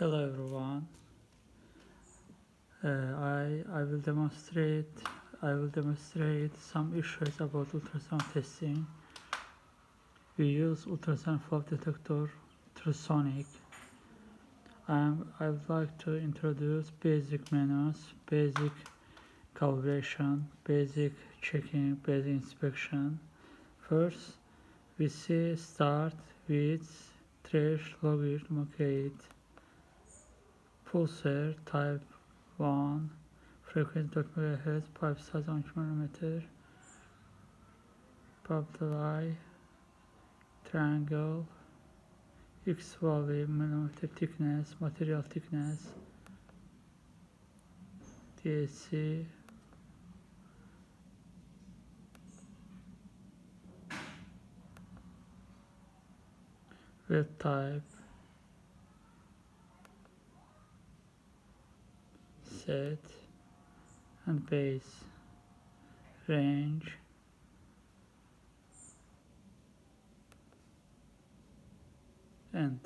Hello everyone. I will demonstrate some issues about ultrasound testing. We use ultrasound flow detector ultrasonic. I would like to introduce basic menus, basic calibration, basic checking, basic inspection. First, we see start with trace logarithm gate, pulsar type 1, frequency 4 MHz, pipe size 12 mm, bubble eye, triangle, X value, millimeter thickness, material thickness, DSC, web type, set, and base, range, end.